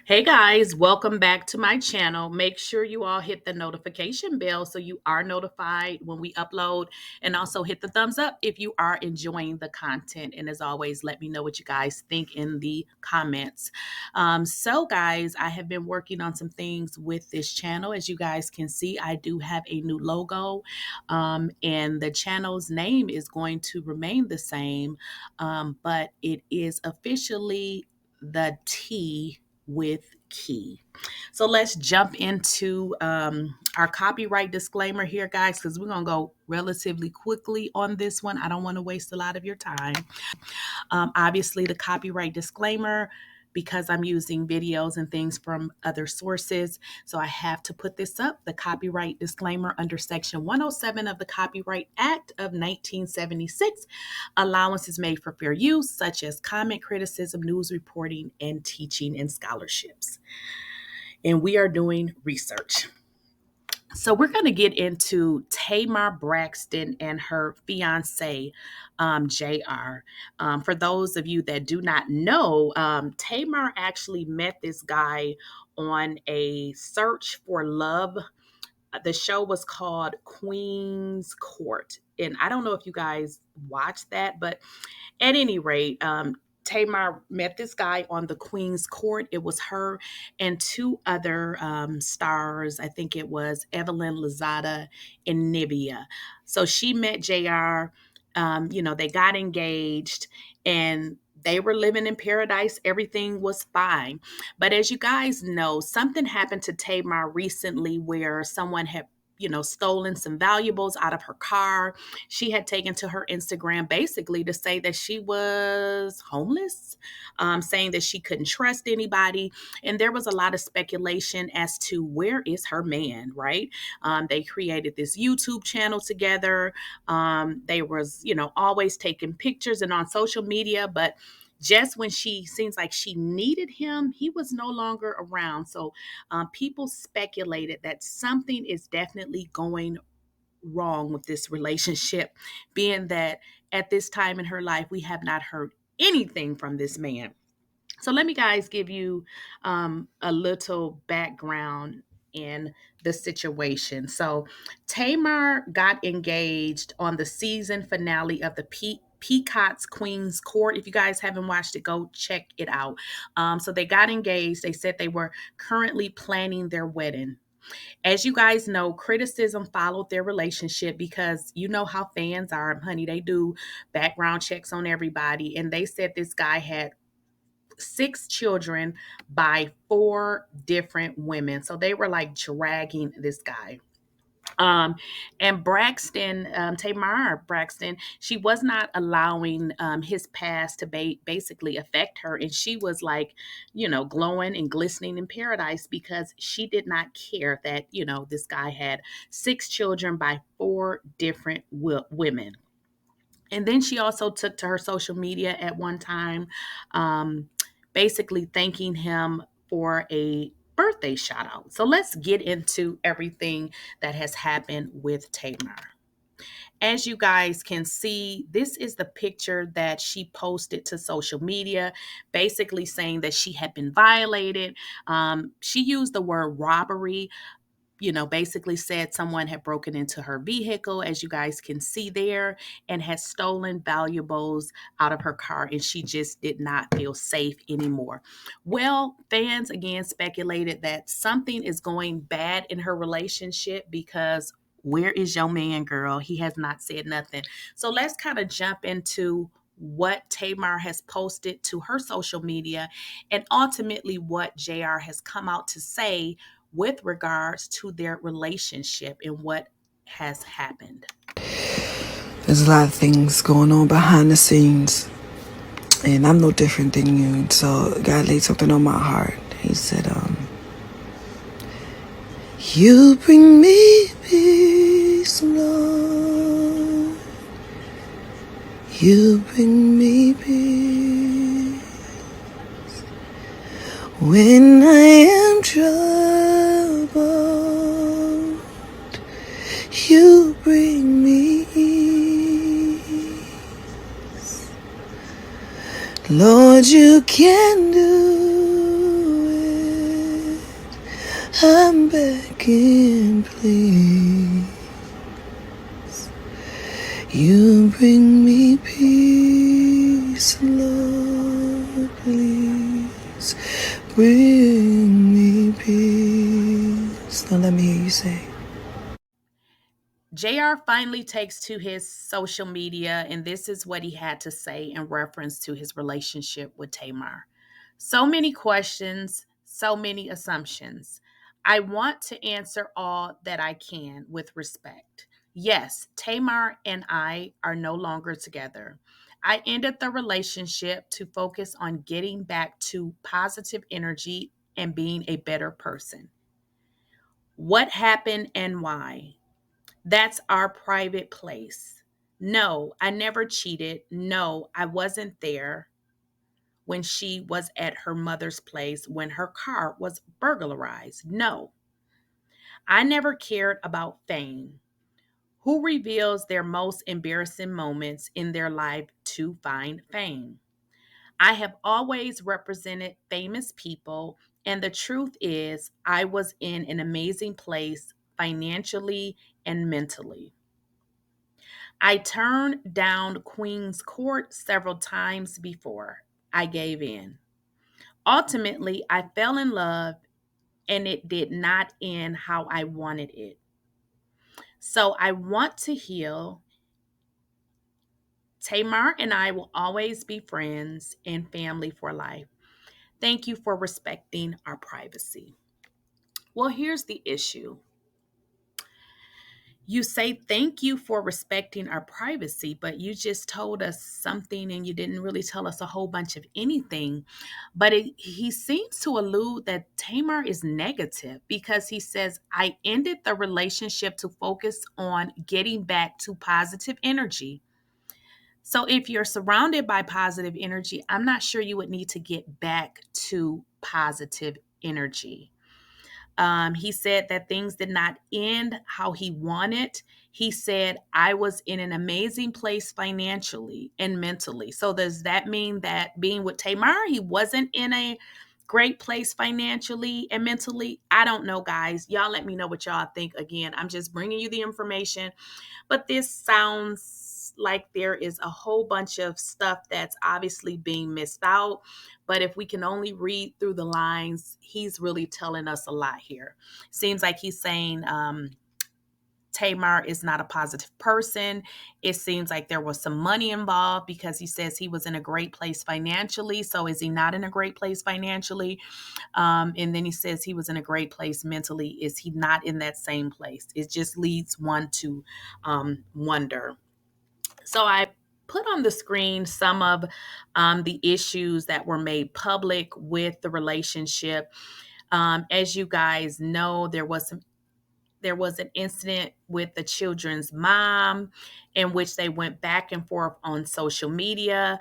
Hey guys, welcome back to my channel. Make sure you all hit the notification bell so you are notified when we upload, and also hit the thumbs up if you are enjoying the content. And as always, let me know what you guys think in the comments. So guys, I have been working on some things with this channel. As you guys can see, I do have a new logo, and the channel's name is going to remain the same, but it is officially the T with key. So let's jump into our copyright disclaimer here, guys, because we're going to go relatively quickly on this one. I don't want to waste a lot of your time. Obviously, the copyright disclaimer, because I'm using videos and things from other sources. So I have to put this up, the copyright disclaimer under Section 107 of the Copyright Act of 1976. Allowance is made for fair use, such as comment, criticism, news reporting, and teaching and scholarships. And we are doing research. So we're going to get into Tamarbraxton and her fiance, JR. For those of you that do not know, Tamar actually met this guy on a search for love. The show was called Queen's Court. And I don't know if you guys watched that, but at any rate, Tamar met this guy on the Queen's Court. It was her and two other stars. I think it was Evelyn Lozada and Nibia. So she met JR. They got engaged and they were living in paradise. Everything was fine. But as you guys know, something happened to Tamar recently where someone had stolen some valuables out of her car. She had taken to her Instagram basically to say that she was homeless, saying that she couldn't trust anybody. And there was a lot of speculation as to where is her man, right? They created this YouTube channel together. They was, always taking pictures and on social media, but just when she seems like she needed him, he was no longer around. So people speculated that something is definitely going wrong with this relationship, being that at this time in her life, we have not heard anything from this man. So let me guys give you a little background in the situation. So Tamar got engaged on the season finale of the Peacock's Queen's Court. If you guys haven't watched it, go check it out. So they got engaged. They said they were currently planning their wedding. As you guys know, criticism followed their relationship because you know how fans are, honey. They do background checks on everybody. And they said this guy had 6 children by 4 different women. So they were like dragging this guy. And Tamar Braxton, she was not allowing his past to basically affect her. And she was like, glowing and glistening in paradise because she did not care that, this guy had 6 children by 4 different women. And then she also took to her social media at one time, basically thanking him for a birthday shout out. So let's get into everything that has happened with Tamar. As you guys can see, this is the picture that she posted to social media, basically saying that she had been violated. She used the word robbery, basically said someone had broken into her vehicle, as you guys can see there, and had stolen valuables out of her car, and she just did not feel safe anymore. Well, fans again speculated that something is going bad in her relationship because where is your man, girl? He has not said nothing. So let's kind of jump into what Tamar has posted to her social media and ultimately what JR has come out to say with regards to their relationship and what has happened. There's a lot of things going on behind the scenes, and I'm no different than you. So God laid something on my heart. He said, you bring me peace, Lord. You bring me peace when I am troubled. You bring me ease. Lord, you can do I'm begging, please. You bring me peace, Lord, please. Bring me peace. Now let me hear you say. JR finally takes to his social media, and this is what he had to say in reference to his relationship with Tamar. So many questions, so many assumptions. I want to answer all that I can with respect. Yes, Tamar and I are no longer together. I ended the relationship to focus on getting back to positive energy and being a better person. What happened and why? That's our private place. No, I never cheated. No, I wasn't there when she was at her mother's place when her car was burglarized. No, I never cared about fame. Who reveals their most embarrassing moments in their life to find fame? I have always represented famous people, and the truth is, I was in an amazing place financially and mentally. I turned down Queen's Court several times before I gave in. Ultimately, I fell in love and it did not end how I wanted it. So I want to heal. Tamar and I will always be friends and family for life. Thank you for respecting our privacy. Well, here's the issue. You say thank you for respecting our privacy, but you just told us something and you didn't really tell us a whole bunch of anything. But he seems to allude that Tamar is negative because he says, I ended the relationship to focus on getting back to positive energy. So if you're surrounded by positive energy, I'm not sure you would need to get back to positive energy. He said that things did not end how he wanted. He said, I was in an amazing place financially and mentally. So, does that mean that being with Tamar, he wasn't in a great place financially and mentally? I don't know, guys. Y'all let me know what y'all think. Again, I'm just bringing you the information, but this sounds like there is a whole bunch of stuff that's obviously being missed out. But if we can only read through the lines, he's really telling us a lot here. Seems like he's saying Tamar is not a positive person. It seems like there was some money involved because he says he was in a great place financially. So is he not in a great place financially? And then he says he was in a great place mentally. Is he not in that same place? It just leads one to wonder. So I put on the screen some of the issues that were made public with the relationship. As you guys know, there was an incident with the children's mom in which they went back and forth on social media.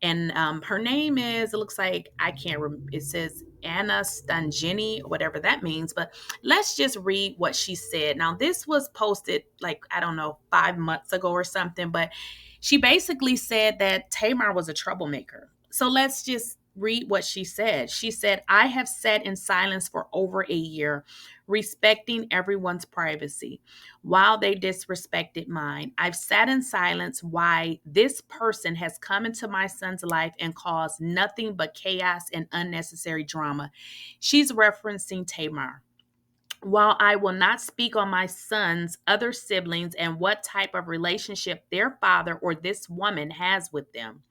And her name is, it looks like, I can't remember, it says Anna Stangini, whatever that means. But let's just read what she said. Now, this was posted like, I don't know, 5 months ago or something. But she basically said that Tamar was a troublemaker. So let's just read what she said. She said, I have sat in silence for over a year, respecting everyone's privacy while they disrespected mine. I've sat in silence why this person has come into my son's life and caused nothing but chaos and unnecessary drama. She's referencing Tamar. While I will not speak on my son's other siblings and what type of relationship their father or this woman has with them,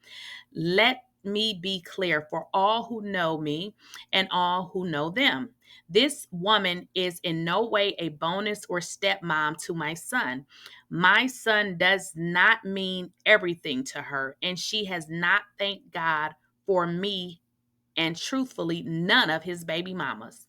let me be clear for all who know me and all who know them. This woman is in no way a bonus or stepmom to my son. My son does not mean everything to her, and she has not thanked God for me and truthfully none of his baby mamas.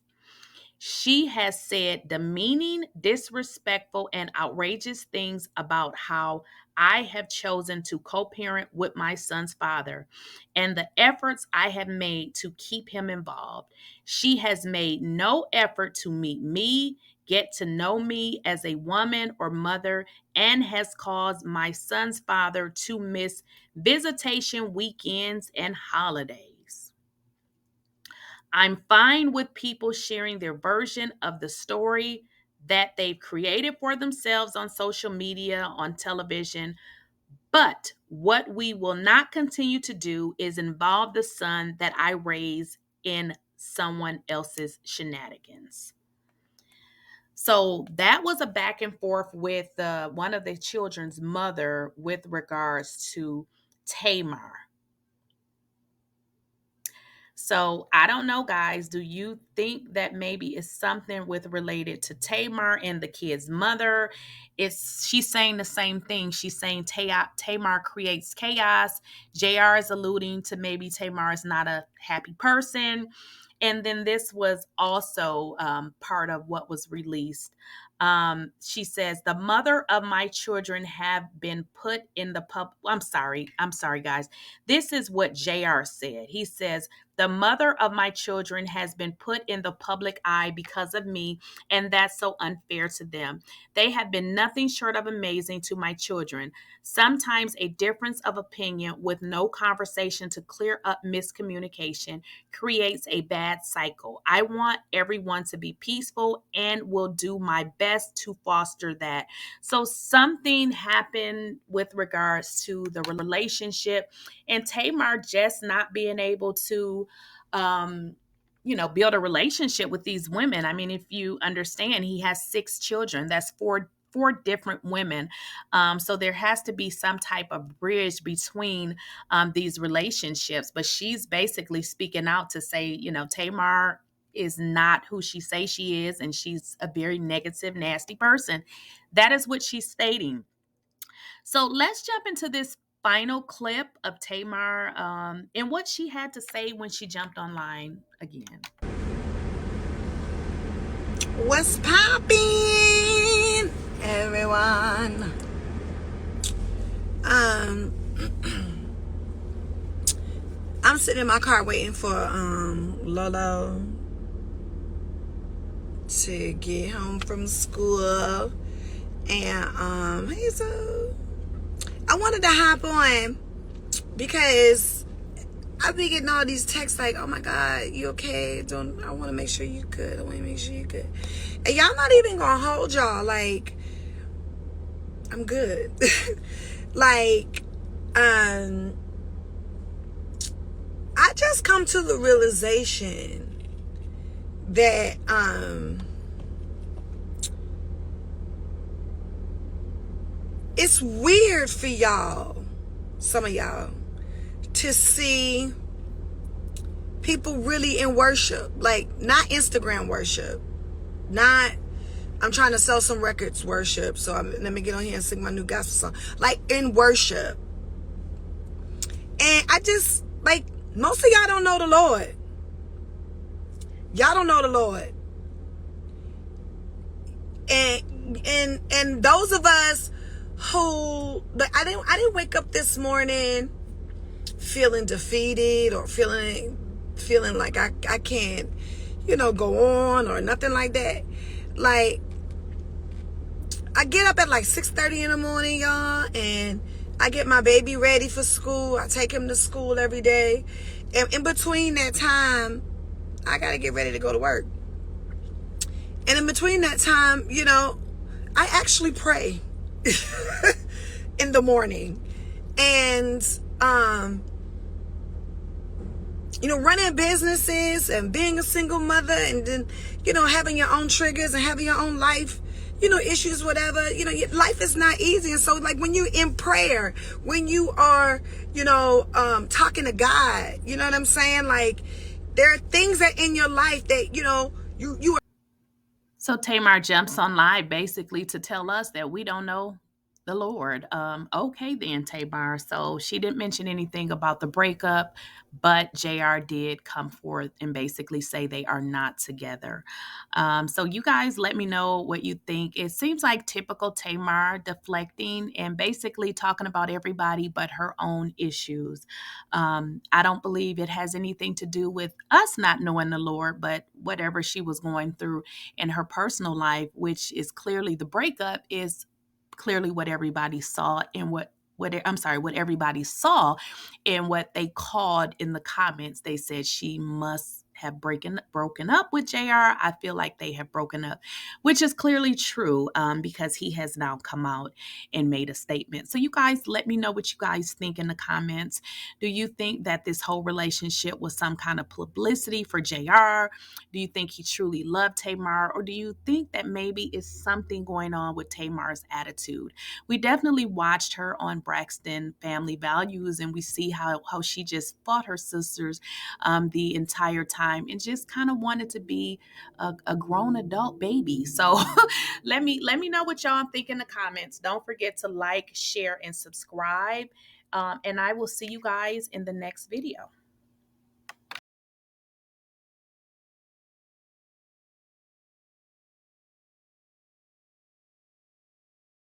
She has said demeaning, disrespectful, and outrageous things about how I have chosen to co parent with my son's father and the efforts I have made to keep him involved. She has made no effort to meet me, get to know me as a woman or mother, and has caused my son's father to miss visitation weekends and holidays. I'm fine with people sharing their version of the story that they've created for themselves on social media, on television. But what we will not continue to do is involve the son that I raise in someone else's shenanigans. So that was a back and forth with one of the children's mother with regards to Tamar. So I don't know, guys. Do you think that maybe it's something with related to Tamar and the kid's mother? She's saying the same thing. She's saying Tamar creates chaos. JR is alluding to maybe Tamar is not a happy person. And then this was also part of what was released. She says, the mother of my children have been put in the pub. I'm sorry, guys. This is what JR said. He says, the mother of my children has been put in the public eye because of me, and that's so unfair to them. They have been nothing short of amazing to my children. Sometimes a difference of opinion with no conversation to clear up miscommunication creates a bad cycle. I want everyone to be peaceful and will do my best to foster that. So something happened with regards to the relationship and Tamar just not being able to build a relationship with these women. I mean, if you understand, he has 6 children. That's four different women. So there has to be some type of bridge between these relationships. But she's basically speaking out to say, Tamar is not who she says she is, and she's a very negative, nasty person. That is what she's stating. So let's jump into this final clip of Tamar and what she had to say when she jumped online again. What's popping, everyone? I'm sitting in my car waiting for Lolo to get home from school, and Hazel, I wanted to hop on because I've been getting all these texts like, oh my God, you okay? I want to make sure you good. I want to make sure you good. And y'all not even going to hold y'all. Like, I'm good. Like, I just come to the realization that, it's weird for y'all, some of y'all, to see people really in worship, like not Instagram worship, not I'm trying to sell some records worship, so let me get on here and sing my new gospel song, like in worship. And I just, like, most of y'all don't know the Lord. Y'all don't know the Lord. And those of us who, I didn't wake up this morning feeling defeated or feeling like I can't, go on or nothing like that. Like, I get up at like 6:30 in the morning, y'all, and I get my baby ready for school. I take him to school every day. And in between that time, I got to get ready to go to work. And in between that time, I actually pray in the morning. And, running businesses and being a single mother and then, having your own triggers and having your own life, issues, whatever, life is not easy. And so, like, when you're in prayer, when you are, talking to God, you know what I'm saying? Like, there are things that in your life that, you are. So Tamar jumps on live basically to tell us that we don't know the Lord. Okay then, Tamar. So she didn't mention anything about the breakup, but JR did come forth and basically say they are not together. So you guys let me know what you think. It seems like typical Tamar deflecting and basically talking about everybody but her own issues. I don't believe it has anything to do with us not knowing the Lord, but whatever she was going through in her personal life, which is clearly the breakup, is clearly what everybody saw and what everybody saw and what they called in the comments. They said she must have broken up with JR. I feel like they have broken up, which is clearly true, because he has now come out and made a statement. So you guys, let me know what you guys think in the comments. Do you think that this whole relationship was some kind of publicity for JR? Do you think he truly loved Tamar? Or do you think that maybe it's something going on with Tamar's attitude? We definitely watched her on Braxton Family Values, and we see how she just fought her sisters the entire time and just kind of wanted to be a grown adult baby. So let me know what y'all think in the comments. Don't forget to like, share, and subscribe. And I will see you guys in the next video.